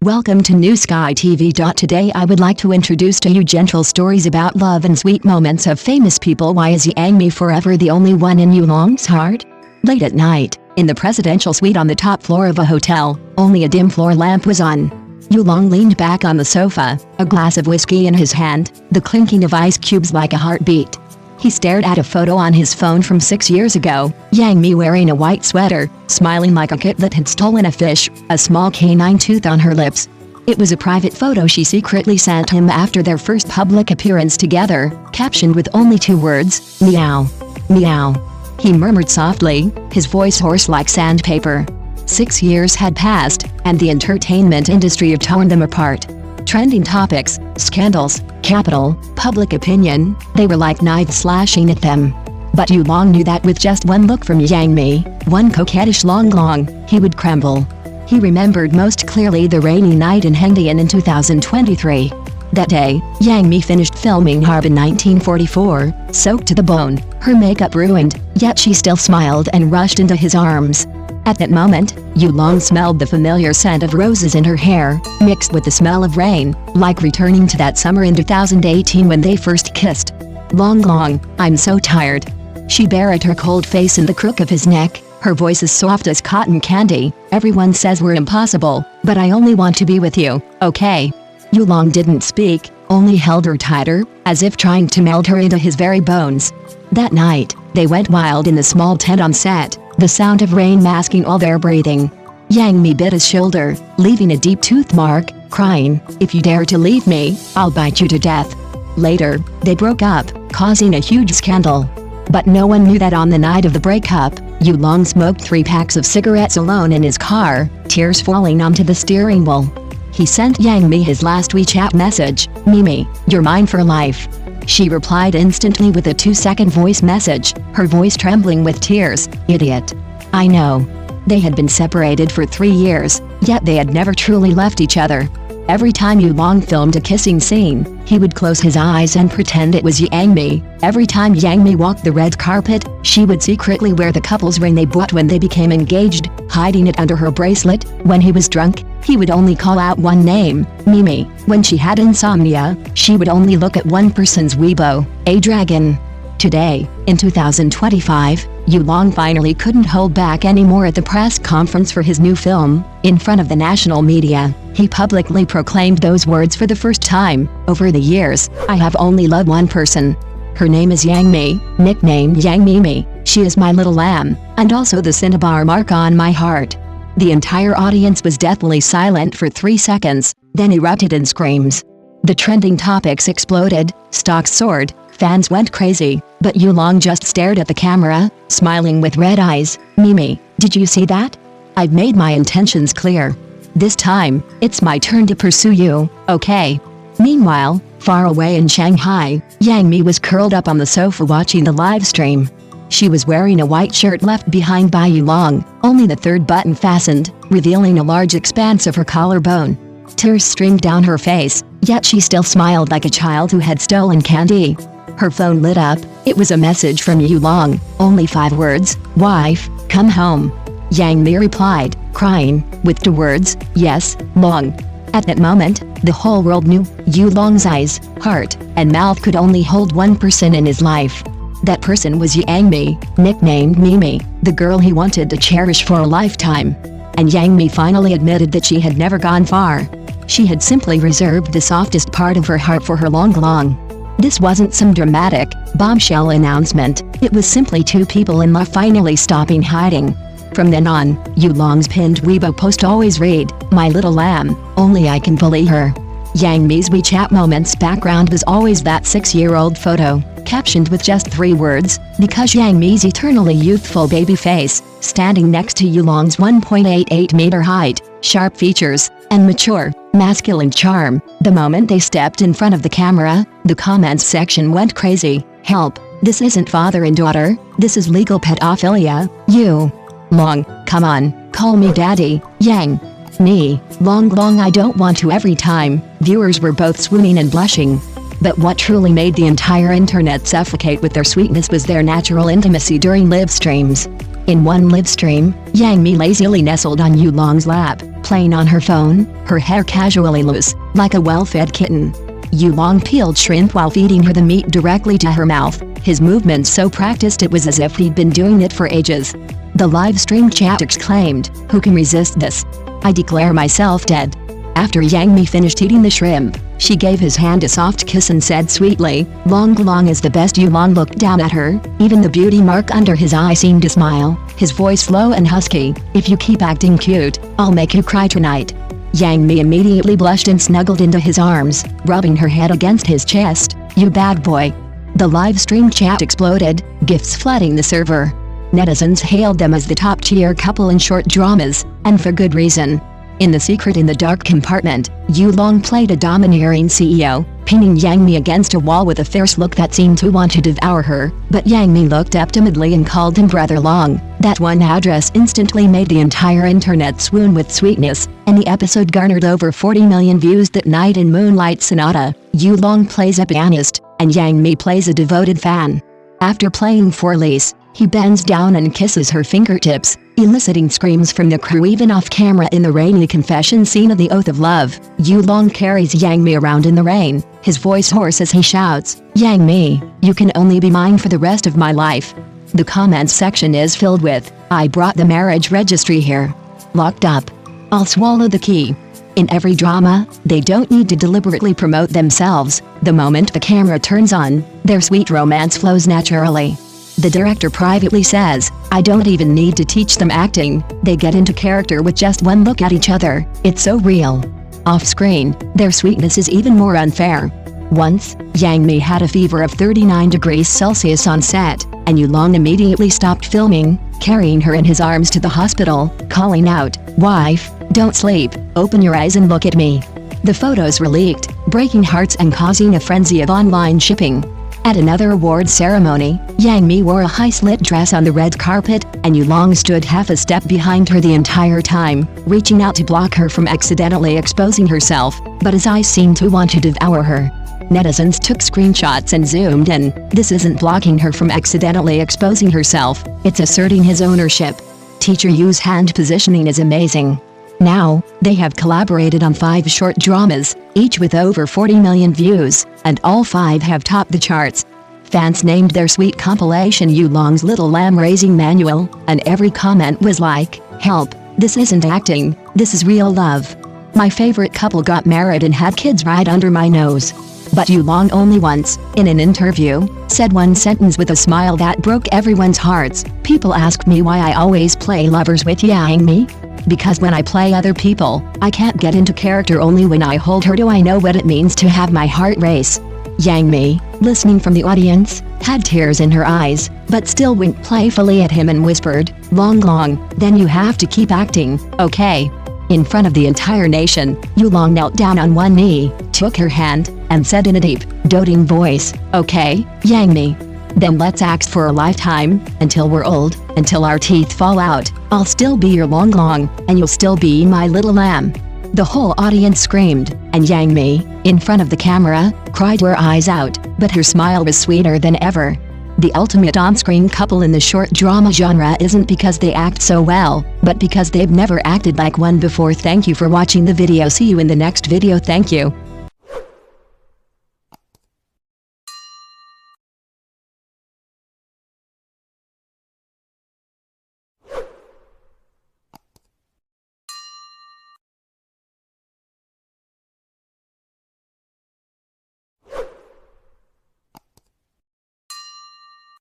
Welcome to New Sky TV. Today I would like to introduce to you gentle stories about love and sweet moments of famous people. Why is Yang Mi forever the only one in Yulong's heart? Late at night, in the presidential suite on the top floor of a hotel, only a dim floor lamp was on. Yulong leaned back on the sofa, a glass of whiskey in his hand, the clinking of ice cubes like a heartbeat. He stared at a photo on his phone from 6 years ago, Yang Mi wearing a white sweater, smiling like a kit that had stolen a fish, a small canine tooth on her lips. It was a private photo she secretly sent him after their first public appearance together, captioned with only 2 words, "Meow. Meow." He murmured softly, his voice hoarse like sandpaper. 6 years had passed, and the entertainment industry had torn them apart. Trending topics, scandals, capital, public opinion, they were like knives slashing at them. But Yulong knew that with just one look from Yang Mi, one coquettish long, he would crumble. He remembered most clearly the rainy night in Hengdian in 2023. That day, Yang Mi finished filming Harb in 1944, soaked to the bone, her makeup ruined, yet she still smiled and rushed into his arms. At that moment, Yulong smelled the familiar scent of roses in her hair, mixed with the smell of rain, like returning to that summer in 2018 when they first kissed. Long, I'm so tired. She buried her cold face in the crook of his neck, her voice as soft as cotton candy. Everyone says we're impossible, but I only want to be with you, okay? Yulong didn't speak, only held her tighter, as if trying to meld her into his very bones. That night, they went wild in the small tent on set, the sound of rain masking all their breathing. Yang Mi bit his shoulder, leaving a deep tooth mark, crying, "If you dare to leave me, I'll bite you to death." Later, they broke up, causing a huge scandal. But no one knew that on the night of the breakup, Yulong smoked 3 packs of cigarettes alone in his car, tears falling onto the steering wheel. He sent Yang Mi his last WeChat message, "Mimi, you're mine for life." She replied instantly with a 2-second voice message, her voice trembling with tears, "Idiot. I know." They had been separated for 3 years, yet they had never truly left each other. Every time Yulong filmed a kissing scene, he would close his eyes and pretend it was Yang Mi. Every time Yang Mi walked the red carpet, she would secretly wear the couple's ring they bought when they became engaged, hiding it under her bracelet. When he was drunk, he would only call out one name, Mimi. When she had insomnia, she would only look at one person's Weibo, a dragon. Today, in 2025, Yulong finally couldn't hold back anymore at the press conference for his new film. In front of the national media, he publicly proclaimed those words for the first time. "Over the years, I have only loved one person. Her name is Yang Mi, nicknamed Yang Mimi. She is my little lamb, and also the cinnabar mark on my heart." The entire audience was deathly silent for 3 seconds, then erupted in screams. The trending topics exploded, stocks soared, fans went crazy, but Yulong just stared at the camera, smiling with red eyes. "Mimi, did you see that? I've made my intentions clear. This time, it's my turn to pursue you, okay?" Meanwhile, far away in Shanghai, Yang Mi was curled up on the sofa watching the live stream. She was wearing a white shirt left behind by Yulong, only the 3rd button fastened, revealing a large expanse of her collarbone. Tears streamed down her face, yet she still smiled like a child who had stolen candy. Her phone lit up. It was a message from Yulong, only 5 words, "Wife, come home." Yang Mi replied, crying, with 2 words, "Yes, Long." At that moment, the whole world knew. Yulong's eyes, heart, and mouth could only hold one person in his life. That person was Yang Mi, nicknamed Mimi, the girl he wanted to cherish for a lifetime. And Yang Mi finally admitted that she had never gone far. She had simply reserved the softest part of her heart for her Long. This wasn't some dramatic, bombshell announcement. It was simply 2 people in love finally stopping hiding. From then on, Yulong's pinned Weibo post always read, "My little lamb, only I can bully her." Yang Mi's WeChat moments background was always that 6-year-old photo, captioned with just 3 words, because Yang Mi's eternally youthful baby face, standing next to Yulong's 1.88-meter height, sharp features, and mature, masculine charm. The moment they stepped in front of the camera, the comments section went crazy. "Help, this isn't father and daughter, this is legal pedophilia. You. Long, come on, call me daddy. Yang Mi, Long, I don't want to." Every time, viewers were both swooning and blushing. But what truly made the entire internet suffocate with their sweetness was their natural intimacy during live streams. In one live stream, Yang Mi lazily nestled on Yulong's lap, playing on her phone, her hair casually loose, like a well-fed kitten. Yulong peeled shrimp while feeding her the meat directly to her mouth, his movements so practiced it was as if he'd been doing it for ages. The live stream chat exclaimed, "Who can resist this? I declare myself dead." After Yang Mi finished eating the shrimp, she gave his hand a soft kiss and said sweetly, "Long Long is the best." Yulong looked down at her, even the beauty mark under his eye seemed to smile, his voice low and husky, "If you keep acting cute, I'll make you cry tonight." Yang Mi immediately blushed and snuggled into his arms, rubbing her head against his chest. "You bad boy." The live stream chat exploded, gifs flooding the server. Netizens hailed them as the top-tier couple in short dramas, and for good reason. In the secret in the dark compartment, Yulong played a domineering CEO, pinning Yang Mi against a wall with a fierce look that seemed to want to devour her, but Yang Mi looked up timidly and called him Brother Long. That one address instantly made the entire internet swoon with sweetness, and the episode garnered over 40 million views that night. In Moonlight Sonata, Yulong plays a pianist, and Yang Mi plays a devoted fan. After playing for Lise, he bends down and kisses her fingertips, eliciting screams from the crew even off camera. In the rainy confession scene of the Oath of Love, Yulong carries Yang Mi around in the rain, his voice hoarse as he shouts, "Yang Mi, you can only be mine for the rest of my life." The comments section is filled with, "I brought the marriage registry here. Locked up. I'll swallow the key." In every drama, they don't need to deliberately promote themselves. The moment the camera turns on, their sweet romance flows naturally. The director privately says, "I don't even need to teach them acting, they get into character with just one look at each other, it's so real." Off-screen, their sweetness is even more unfair. Once, Yang Mi had a fever of 39 degrees Celsius on set, and Yulong immediately stopped filming, carrying her in his arms to the hospital, calling out, "Wife, don't sleep, open your eyes and look at me." The photos were leaked, breaking hearts and causing a frenzy of online shipping. At another award ceremony, Yang Mi wore a high-slit dress on the red carpet, and Yulong stood half a step behind her the entire time, reaching out to block her from accidentally exposing herself, but his eyes seemed to want to devour her. Netizens took screenshots and zoomed in. "This isn't blocking her from accidentally exposing herself, it's asserting his ownership. Teacher Yu's hand positioning is amazing." Now, they have collaborated on 5 short dramas, each with over 40 million views, and all 5 have topped the charts. Fans named their sweet compilation Yulong's Little Lamb Raising Manual, and every comment was like, "Help, this isn't acting, this is real love. My favorite couple got married and had kids right under my nose." But Yulong only once, in an interview, said one sentence with a smile that broke everyone's hearts. "People ask me why I always play lovers with Yang Mi. Because when I play other people, I can't get into character. Only when I hold her do I know what it means to have my heart race." Yang Mi, listening from the audience, had tears in her eyes, but still winked playfully at him and whispered, "Long Long, then you have to keep acting, okay?" In front of the entire nation, Yulong knelt down on one knee, took her hand, and said in a deep, doting voice, "Okay, Yang Mi. Then let's act for a lifetime, until we're old, until our teeth fall out. I'll still be your Long Long, and you'll still be my little lamb." The whole audience screamed, and Yang Mi, in front of the camera, cried her eyes out, but her smile was sweeter than ever. The ultimate on-screen couple in the short drama genre isn't because they act so well, but because they've never acted like one before. Thank you for watching the video. See you in the next video. Thank you.